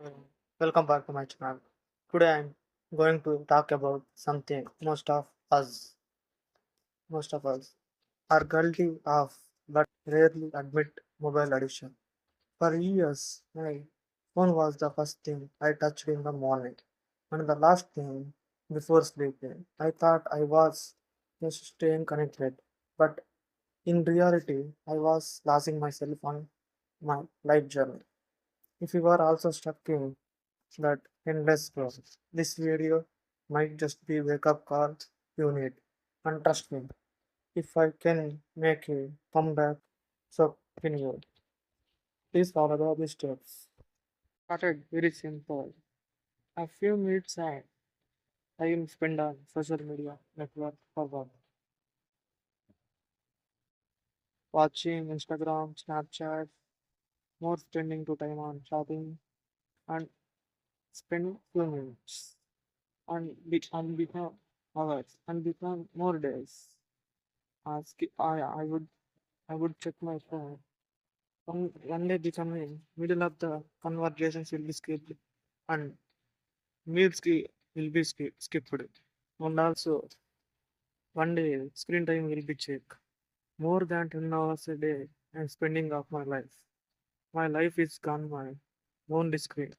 Mm, Welcome back to my channel. Today I'm going to talk about something most of us are guilty of but rarely admit mobile addiction. For years, my phone was the first thing I touched in the morning and the last thing before sleeping. I thought I was just staying connected, but in reality, I was losing myself on my life journey. If you are also stuck in that endless process. This video might just be wake up call you need. And trust me, if I can make you come back, so can you. Please follow the steps. Started very simple. A few minutes I will spend on social media network for work. Watching Instagram, Snapchat, more spending to time on shopping and spend few minutes and become hours and become more days. I would check my phone. One day becoming middle of the conversations will be skipped and will be skipped. And also one day screen time will be checked. More than 10 hours a day I'm spending of my life. My life is gone my own screen.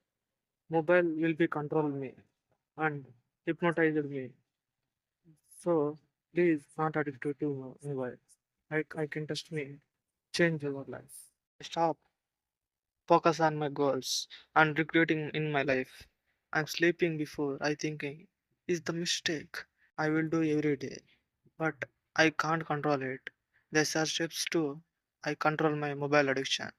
Mobile will be control me and hypnotized me. So please not addicted to mobile. I can trust me. Change your life. Stop. Focus on my goals and recruiting in my life. I'm sleeping before I thinking is the mistake I will do every day, but I can't control it. There are steps too. I control my mobile addiction.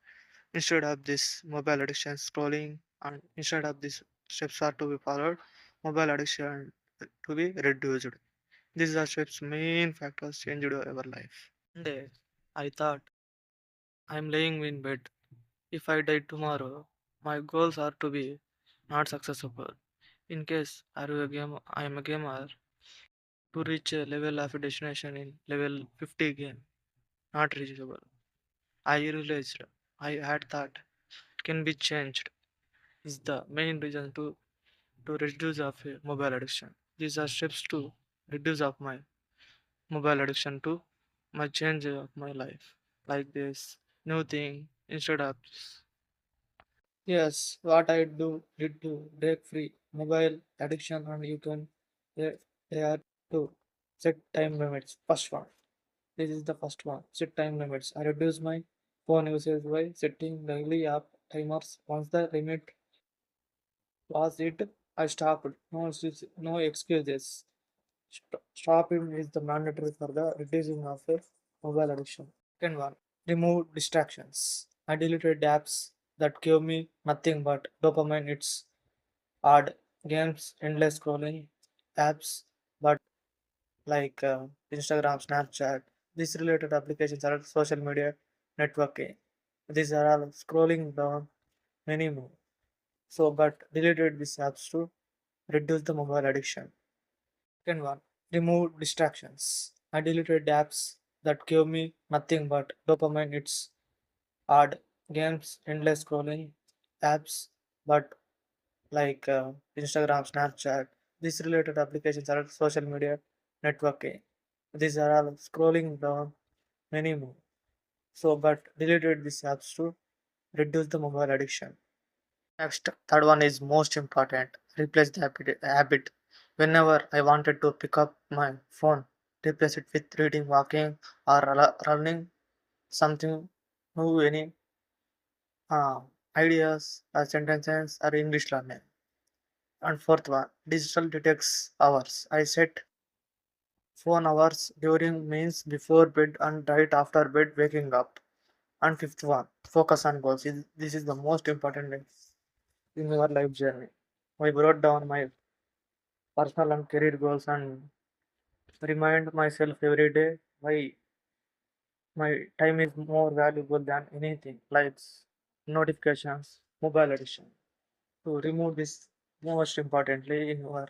Instead of this mobile addiction scrolling and instead of these steps are to be followed, mobile addiction to be reduced. These are steps main factors changed our life. One day I thought I'm laying in bed. If I die tomorrow, my goals are to be not successful. In case I am a gamer, to reach a level of a destination in level 50 game, not reachable. I realized I had thought can be changed is the main reason to reduce of a mobile addiction. These are steps to reduce of my mobile addiction to my change of my life. Like this new thing instead of this. Yes, what I do did to break free mobile addiction and you can they, they are to set time limits. First one. This is the first one. Set time limits. I reduce my phone usage by setting daily app timers. Once the limit was it, I stopped. No excuses. Stopping is the mandatory for the reducing of a mobile addiction. Second one. Remove distractions. I deleted apps that give me nothing but dopamine. It's odd games, endless scrolling, apps, but like Instagram, Snapchat, these related applications are social media networking. These are all scrolling down many more. So, but deleted these apps to reduce the mobile addiction. Second one, remove distractions. I deleted apps that give me nothing but dopamine. It's odd games, endless scrolling, apps, but like Instagram, Snapchat, these related applications are social media networking. These are all scrolling down many more. So, but deleted these apps to reduce the mobile addiction. Next, third one is most important. Replace the habit. Whenever I wanted to pick up my phone, replace it with reading, walking, or running something new, any uh, ideas or sentences or English learning. And fourth one, digital detox hours. I set phone hours during means before bed and right after bed waking up. And fifth one, focus on goals. This is the most important thing in your life journey. I wrote down my personal and career goals and remind myself every day why my time is more valuable than anything, likes, notifications, mobile addiction. To remove this most importantly in your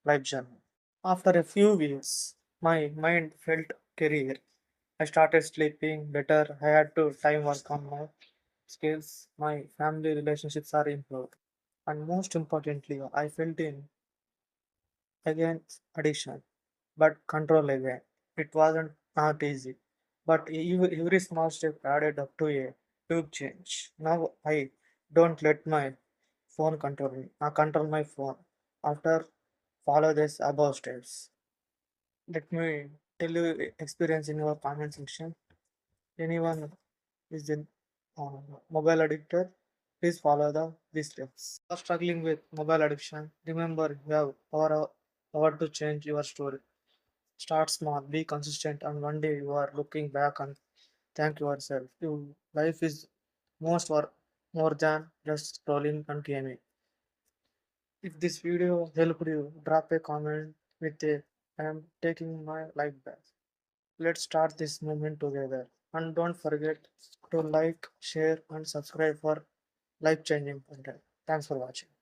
life journey. After a few weeks, my mind felt career. I started sleeping better. I had to time work on my skills. My family relationships are improved. And most importantly, I felt in against addiction, but control again. It wasn't not easy, but every small step added up to a big change. Now I don't let my phone control me. I control my phone after follow this above steps. Let me tell you experience in your comment section. Anyone is in uh, mobile addicted, please follow these steps. If you are struggling with mobile addiction, remember you have power to change your story. Start small, be consistent, and one day you are looking back and thank yourself. Your life is most or more than just scrolling and gaming. If this video helped you, drop a comment with a I am taking my life back. Let's start this movement together. And don't forget to like, share, and subscribe for life changing content. Thanks for watching.